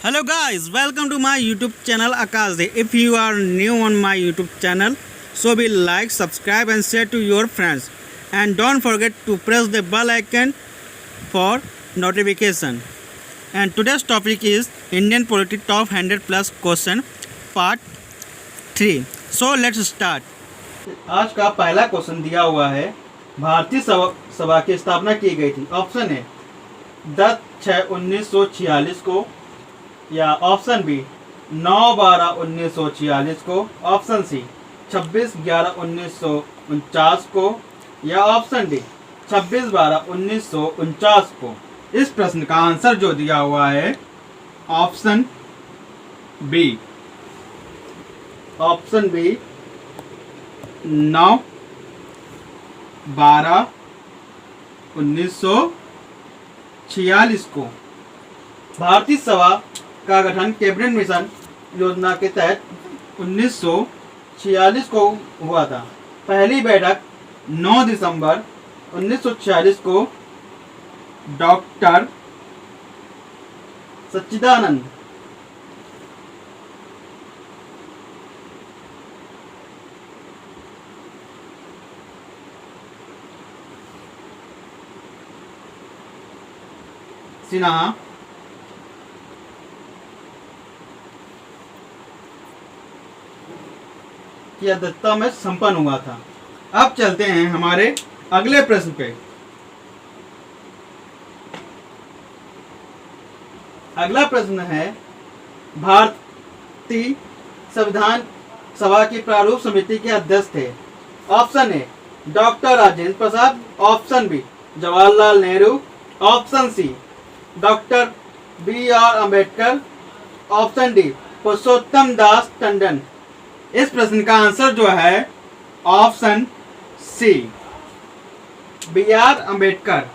Hello guys, welcome to my YouTube channel Akash Day. If you are new on my YouTube channel, so be like, subscribe and share to your friends. And don't forget to press the bell icon for notification. And today's topic is Indian Polity Top 100 Plus Question Part 3. So let's start. आज का पहला question दिया हुआ है, भारतीय सभा की स्थापना की गई थी। ऑप्शन है 10/6/1946 को, या ऑप्शन बी 9/12/1946 को, ऑप्शन सी 26/11/1949 को, या ऑप्शन डी 26/12/1949 को। इस प्रश्न का आंसर जो दिया हुआ है ऑप्शन बी 9/12/1946 को। भारतीय सभा का गठन कैबिनेट मिशन योजना के तहत 1946 को हुआ था। पहली बैठक 9 दिसंबर 1946 को डॉक्टर सच्चिदानंद सिन्हा की अध्यक्षता में संपन्न हुआ था। अब चलते हैं हमारे अगले प्रश्न पे। अगला प्रश्न है, भारतीय संविधान सभा की प्रारूप समिति के अध्यक्ष थे। Option A doctor Rajendra Prasad, option B Jawaharlal Nehru, option C doctor B.R. Ambedkar, option D Purushottam Das Tandon. इस प्रश्न का आंसर जो है option C B.R. Ambedkar.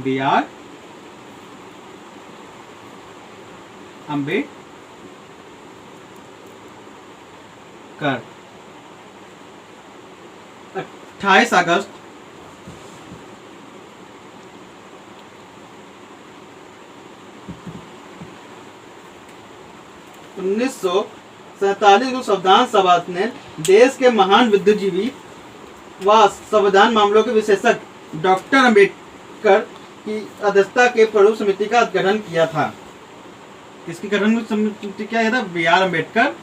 B.R. Ambedkar 28 अगस्त 1947 को संविधान सभा ने देश के महान बुद्धिजीवी व संविधान मामलों के विशेषज्ञ डॉक्टर अम्बेडकर की अध्यक्षता के प्रारूप समिति का गठन किया था। किसकी गठन समिति क्या था? B.R. अम्बेडकर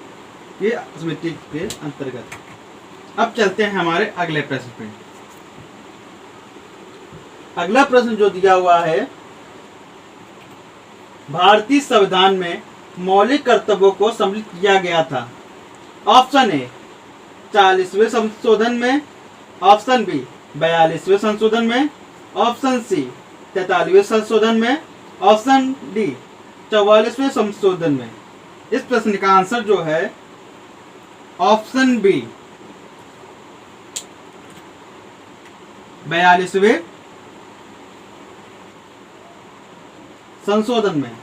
की समिति के अंतर्गत। अब चलते हैं हमारे अगले प्रश्न पे। अगला प्रश्न जो दिया हुआ है, भारतीय संविधान में मौलिक कर्तव्यों को सम्मिलित किया गया था। ऑप्शन ए 40वें संशोधन में, ऑप्शन बी 42वें संशोधन में, ऑप्शन सी 43वें संशोधन में, ऑप्शन डी 44वें संशोधन में। इस प्रश्न का आंसर जो है ऑप्शन बी 42वें संशोधन में।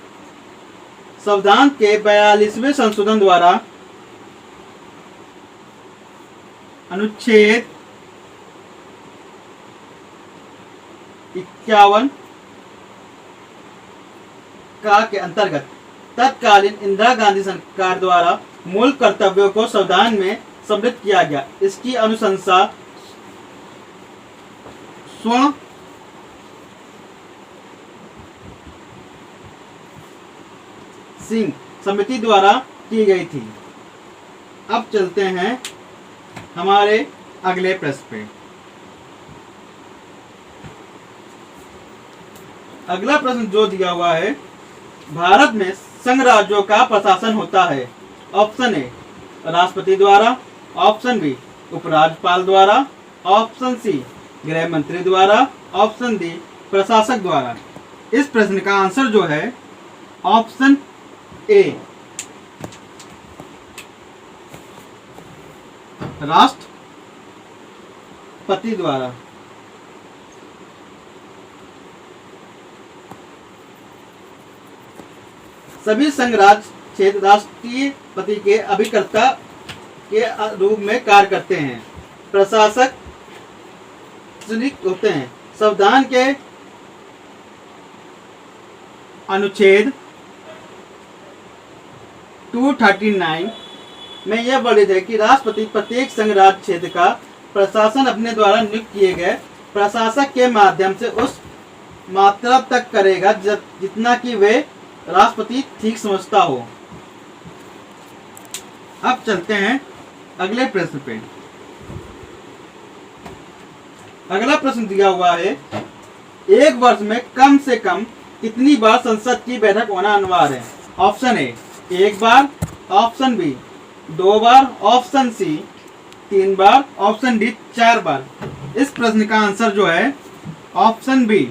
संविधान के 42वें संशोधन द्वारा अनुच्छेद 51 के अंतर्गत तत्कालीन इंदिरा गांधी सरकार द्वारा मूल कर्तव्यों को संविधान में सम्मिलित किया गया। इसकी अनुशंसा स्वर्ण सिंह समिति द्वारा की गई थी। अब चलते हैं हमारे अगले प्रश्न पे। अगला प्रश्न जो दिया हुआ है, भारत में संघ राज्यों का प्रशासन होता है। ऑप्शन ए राष्ट्रपति द्वारा, ऑप्शन बी उपराज्यपाल द्वारा, ऑप्शन सी गृह मंत्री द्वारा, ऑप्शन डी प्रशासक द्वारा। इस प्रश्न का आंसर जो है ऑप्शन ए राष्ट्रपति द्वारा। सभी संघ राज्य क्षेत्र राष्ट्रपति के अभिकर्ता के रूप में कार्य करते हैं। प्रशासक होते हैं। संविधान के अनुच्छेद 239 में यह वर्णित है कि राष्ट्रपति प्रत्येक संघ राज्य क्षेत्र का प्रशासन अपने द्वारा नियुक्त किए गए प्रशासक के माध्यम से उस मात्रा तक करेगा जितना कि वे राष्ट्रपति ठीक समझता हो। अब चलते हैं अगले प्रश्न पे। अगला प्रश्न दिया हुआ है, एक वर्ष में कम से कम कितनी बार संसद की बैठक होना अनिवार्य है? ऑप्शन ए 1 बार, ऑप्शन बी 2 बार, ऑप्शन सी 3 बार, ऑप्शन डी 4 बार। इस प्रश्न का आंसर जो है ऑप्शन बी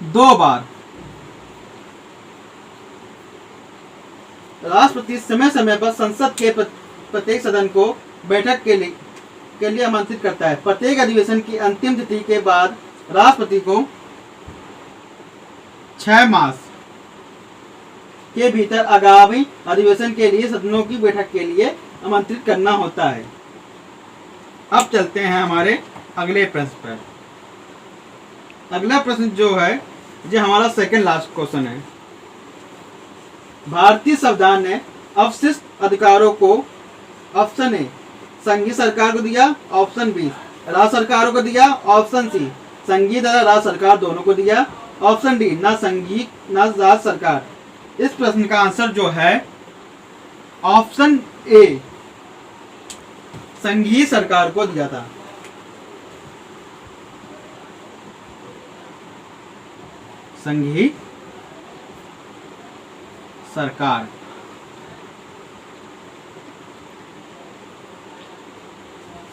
2 बार। राष्ट्रपति समय समय पर संसद के प्रत्येक सदन को बैठक के लिए आमंत्रित करता है। प्रत्येक अधिवेशन की अंतिम तिथि के बाद राष्ट्रपति को 6 मास के भीतर आगामी अधिवेशन के लिए सदनों की बैठक के लिए आमंत्रित करना होता है। अब चलते हैं हमारे अगले प्रश्न पर। अगला प्रश्न जो है जो हमारा सेकंड लास्ट क्वेश्चन है। भारतीय संविधान ने अवशिष्ट अधिकारों को ऑप्शन ए संघीय सरकार को दिया, ऑप्शन बी राज्य सरकारों को दिया, ऑप्शन सी संघीय तथा राज्य सरकार दोनों को दिया, ऑप्शन डी ना संघीय ना राज्य सरकार। इस प्रश्न का आंसर जो है ऑप्शन ए संघीय सरकार को दिया था। संघीय सरकार।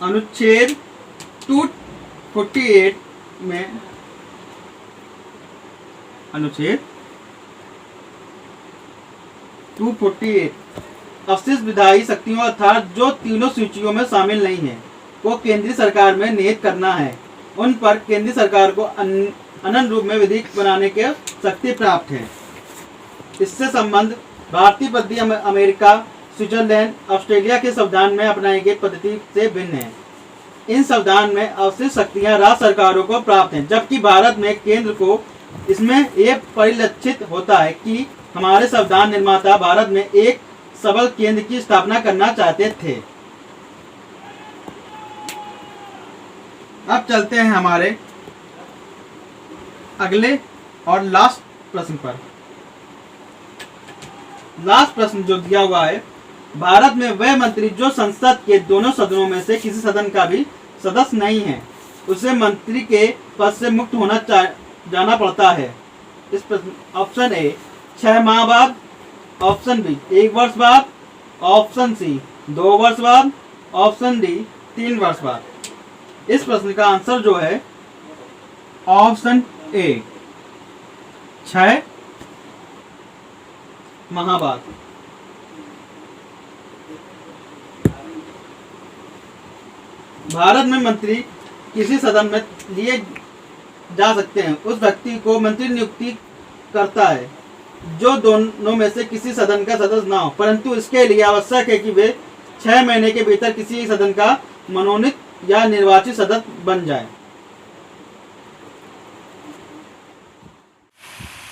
अनुच्छेद 248 में अनुच्छेद 248 अवशिष्ट विधायी शक्तियों अर्थात जो तीनों सूचियों में शामिल नहीं है को केंद्रीय सरकार में निहित करना है, उन पर केंद्रीय सरकार को अनन्य रूप में विधिक बनाने के शक्ति प्राप्त है। इससे संबंध भारतीय पद्धति अमेरिका, स्विट्जरलैंड, ऑस्ट्रेलिया के संविधान में अपनाई गई पद्धति से भिन्न है। इन संविधान में अवशिष्ट शक्तियां राज्य सरकारों को प्राप्त हैं, जबकि भारत में केंद्र को इसमें यह परिलक्षित होता है कि हमारे संविधान निर्माता भारत में एक सबल केंद्र की स्थापना करना चाहते थे। अब चलते हैं हमारे अगले और लास्ट प्रश्न पर। लास्ट प्रश्न जो दिया हुआ है, भारत में वह मंत्री जो संसद के दोनों सदनों में से किसी सदन का भी सदस्य नहीं है, उसे मंत्री के पद से मुक्त होना जाना पड़ता है। इस प्रश्न ऑप्शन ए 6 माह बाद, ऑप्शन बी 1 वर्ष बाद, ऑप्शन सी 2 वर्ष बाद, ऑप्शन डी 3 वर्ष बाद। इस प्रश्न का आंसर जो है ऑप्शन ए 6 माह बाद। भारत में मंत्री किसी सदन में लिए जा सकते हैं उस व्यक्ति को मंत्री नियुक्ति करता है जो दोनों में से किसी सदन का सदस्य ना हो, परंतु इसके लिए आवश्यक है कि वे 6 महीने के भीतर किसी सदन का मनोनीत या निर्वाचित सदस्य बन जाए।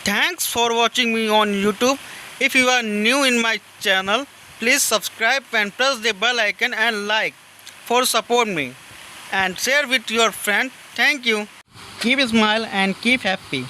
Thanks for watching me on YouTube. If you are new in my channel, please subscribe and press the bell icon and like for support me and share with your friend. Thank you. Keep smile and keep happy.